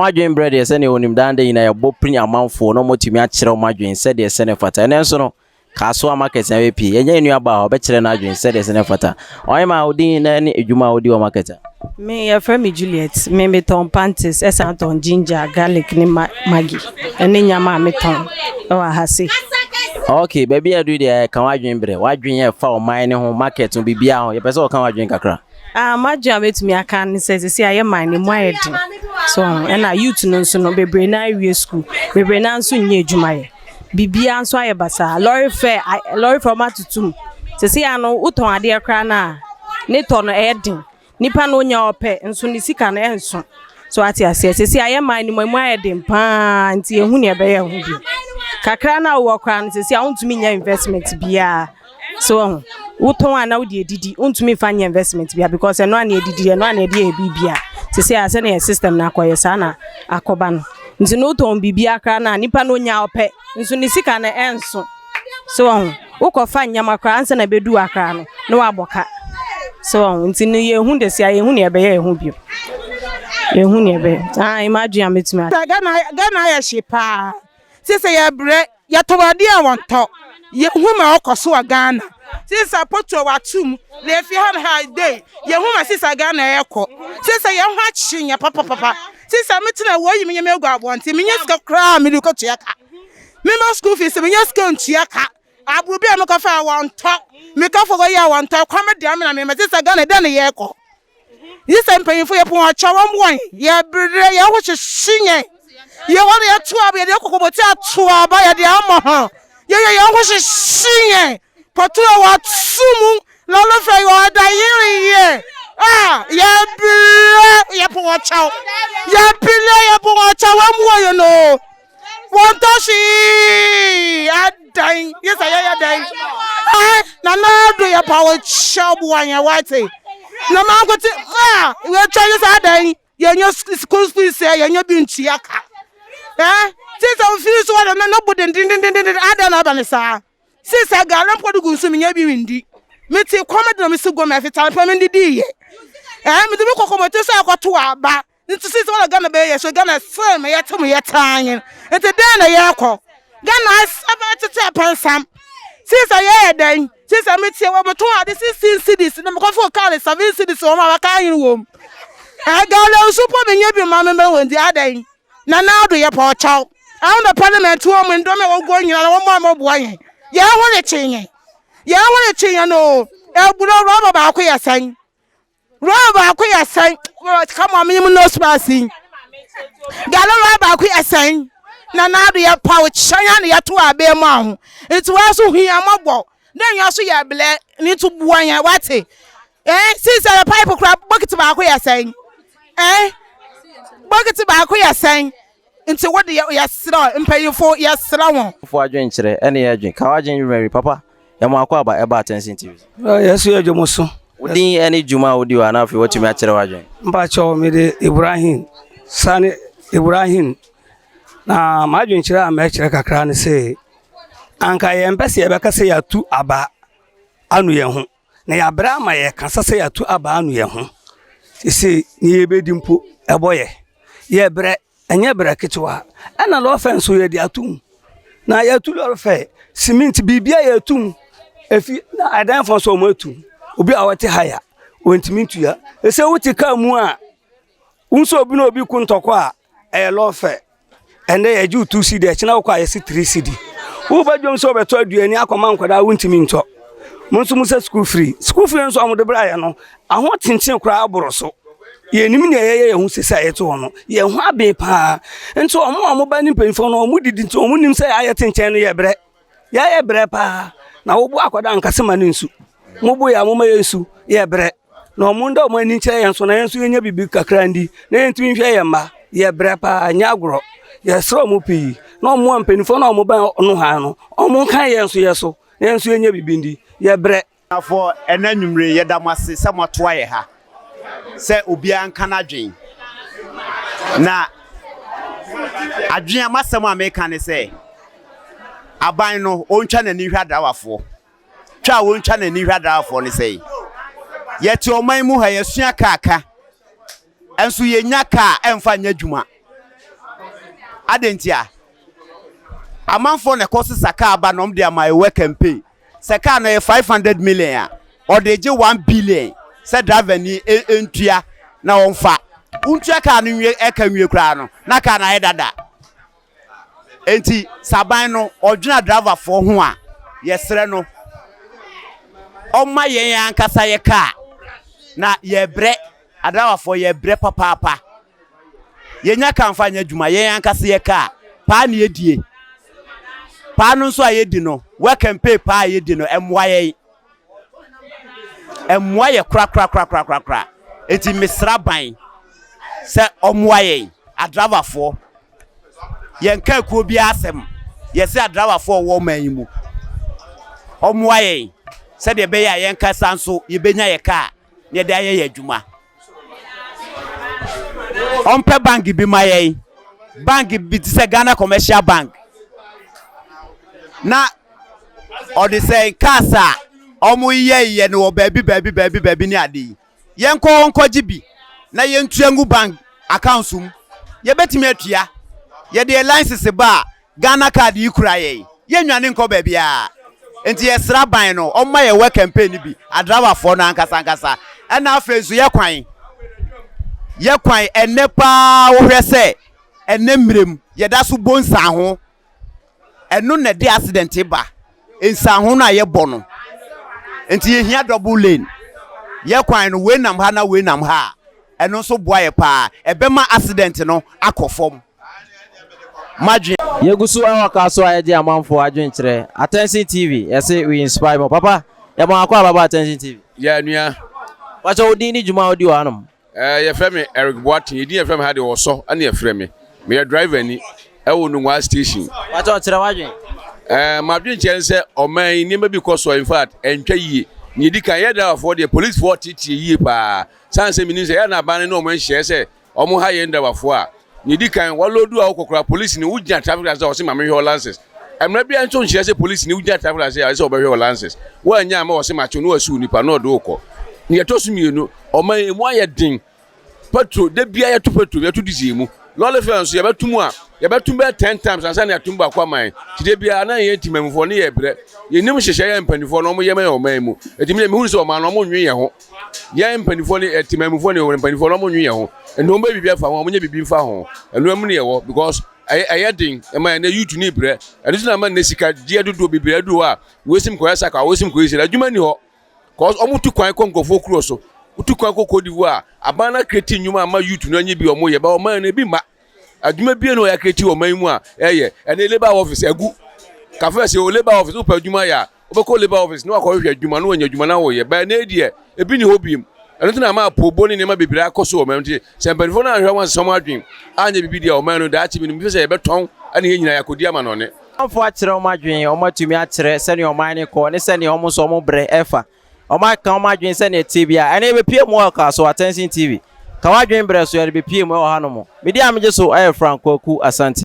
adwen bread ye se ne onim dande ina ye bopri amanfo no motimi a kire o madwen se de se ne fata ene nso no kaso market na we pi enye enu aba o be kire na adwen se de se ne fata oyema odin na ne edwuma odi o market me ya frame Juliet me ton panties esanton ginger garlic ni maggi ene nyama me ton o ahase. Okay baby adu de kan wadwen bre wadwen ye fa o man ne ho market no bibia ho ye pese o kan wadwen kakra madwen betumi aka ne se aye man ne mo ayedin so na youth no nso no bebre na awie school bebre na nso nye adwuma ye bibia nso aye basa lorry for matutum se ano uton ade akra na ne to no edin nipa no nya ope nso ne sika na enso so ati ase se aye man ne mo ayedin pa nti ehu ne be ye hu bi kakra na wo kra no se ahontumi nya investment bia so uton ana wodi edidi untumi fanya investment bia because eno ana edidi eno ana edi ebibia se ase na system na akoye sa na akoba no nti no uton bibia kra na nipa no nya ope nso ne sika na enso so ukofa nyama kra anse na bedu akra no no waboka so nti ne ye hu de sia ye hu ne ebe ye hu bio ye hu ne ebe imagine ametuma Gana ya shipa sise ya bre ya towade a wonto ye hu ma okoso wa Ghana sise poto watum le fi ha day ye hu ma sise Ghana ekọ sise ye hu achinya papa sise metena wo yi menye megu abonti menye ska kra me ko tuaka me ma school fees menye ska ntuaka abu bia me ko fa wonto me ka fo ya wonto kwa me dia me na me sise Ghana de ne ye ekọ yise mpanyifo ye pon achawa mwon ye bre ye ho hyehinye ye wona ye to aba ye de kokoboti ato aba ye de ama ha ye ho hyehinye patro wa sumu la lo fe yo da ye ye bre ye pon achawa ye pile ye pon achawa mwon ye no won to shi adan ye say ye adan na na do ye pa wo chabu anya wate na mangoti we try this adan ye nya school fees ye nya bi ntuaka since I feel so na nobody din adan abanisa since I got lampo du gunsu nya bi windi meti comedy na mesi go me fitan pa me didi ye me de kokomoto so akoto aba nti since wala Ghana be ye so Ghana same ye tem ye tan nti den na ye akọ Ghana sabete pansam since I ye dan since I meti we beto ade 16 cities na me kofo call 7 cities o ma waka yin wo Ghana so po me nya bi ma me wendi adan na na do ye pa chaw awon the parliament wo me ndo me wo go nyina na wo ma bo ayen ye ho le chenye no e buro roba ba ko yasan come on me no spacing galo roba ko yasan na na do ye pa wo chanya na ye to abe ma ho enti wa so hia mabo na nya so ye ble ni to bu ayen wate since the pipe crab bucket ba ko yasan bucket ba ko yasan nti what the yasra mpayifo yasra won fo adwen kire ene ye adwen ka adwen very papa ya mo akwa ba eba attention tv yesu ye jomoso odi ene juma odi wa na afi wotimi a kire wadwen mba cho me de Ibrahim Sani Ibrahim na ma adwen kire a ma kire kakra ne se anka ye mpese ye beka se ya tu aba anu ye ho na ya bra ma ye kasa se ya tu aba anu ye ho isi ni ye bedimpo eboye ye bre enye braketwa ana lo fe nso ye di atum na ya tu lo fe cement bibia ya atum efi na adan fo so mo atum obi awate haya wontimi ntua ese wuti ka mu a unso obi na obi ku ntoko a e lo fe ende ya ju 2 cd china wo kwa ya si 3 cd wo ba dwom so beto aduani akoma nkwada wontimi nto monso musa school free nso amode bra ya no aho tintin kura aboro so ye nim ne ye hu sesa ye to no ye hu abe pa nto omo ba ni penfo no omo didi nto omo nim se aye tenchen no ye bre pa na wo bu akoda nkase ma nsu mo bu ya mo ma yesu ye bre na omo nda omo ani kire ye nso na yenso ye nya bibi kakra ndi na yentimi hwe ye ma ye bre pa nya agro ye sro mo pi na omo penfo na omo ba no ha no omo kan ye nso ye so yenso ye nya bibi ndi ye bre afọ enanwumre ye damase se moto aye ha se obia nka na dwen na adwen amasem America ne se aban no ontwa na ni hwadawafo twa wontwa na ni hwadawafo ne se yeti oman mu ha yesua kaka enso yenya ka emfa nya dwuma adentia amanfo na kosi saka aba nom de ama ewe campaign saka na 500 million or de je 1 billion se driver ni entua na onfa untua ka no nwie eka nwie kra no na ka na edada enti saban no odwena driver fo ho a yesre no oma yen ankasa ye ka na ye bre driver fo ye bre papa yenya kan fa nya dwuma yen ankasa ye ka pa na edie pa no so ayedi no we campaign pa ayedi no emwa ye kra eti misra ban se omwa ye driver fo yen ka kuo bi asem ye se driver fo wo man mu omwa ye se de be ya yen ka sanso ye benya ye ka ne de aye ye dwuma ompe bank bi maye bank bi ti se Ghana Commercial Bank na odi say kasa omu ye no baby ni ade yen ko gibi na yen tuangu bank accounts ye betimi atua ye de license ba Ghana card ikura ye nwane nko baby a enti ye sra ban no omma ye work campaign bi adrawa for na ankasa na afensu ye kwan enepa wo hwese enemrem ye da so bonsa ho eno na de accident ba ensa ho na ye bono enti ye hia double lane ye kwan no we nam ha na we nam ha eno so boa ye pa ebema accident no akofom madwe yegusu awa kaso aye amanfo adwenkyere Attention TV yesi we inspire mo papa ya mo akwa baba Attention TV ya nua wacha odin ni juma odi wanom ye frame Eric Boatin ye din ye frame ha de woso ana ye frame me driver ni ewo Nungwa station wacha okyere wadwen madwenkyere se oman ni ma bi koso in fact entwa yie ni di kan ye da for the police for titi yie pa sanse mini se ya na ban no mo nhye se omo ha ye ndawa for a ni di kan walodu a okokora police ni wugya traffic as o se ma mehwe license emra bia nso nhye se police ni wugya traffic as o behwe license wa nya ma o se ma cho no asu nipa no do ukọ ni etosu mienu oman emu aye din petrol de bia ye to petrol ye to disi mu lole fence ye betumu a ye betum be 10 times ansa na atum ba kwa man ti de bia na ye timamfo ne ye bre ye nim hyehye ye mpanifo no mo ye ma ye oman mu etimi me hu se oman no mo nwe ye ho ye mpanifo ne timamfo ne mpanifo no mo nwe ye ho eno mba bibia fa ho mo nye bibi mfa ho eno mu ne ye wo because ayedin e ma na youth ni bre eno na ma na sika die dodo bibia do a wesim ko yesa ka wesim ko yesa adwuma ni ho cause omutu kwan konkofo kuro so utu kwan kokko divu a abana kreti nyuma ma youth no anye bi omo ye ba oman na bi ma adwuma bi no ya kreti oman mu a eye ene labor office agu ka fa se o labor office upa adwuma ya obeko labor office no akọ hwe adwuma no anya adwuma na wo ye ba na edie ebi ni hobiem eno tuna ma pobo ni ma bebira akoso oman ti se mpanifo na hwe wan somo adwen anya bibi dia oman no da achi bi no bi se ye beton ana ye nyina yakodi ama no ne amfo akyere o madwen o matumi akyere se ne oman ne ko ne se ne omo so omo bre efa Oma ka oma dwen se ne TV a ene be pie mo ka so Attention TV ka wa dwen bre so ya be pie mo ha no mo media amje so aye Franco Aku Asante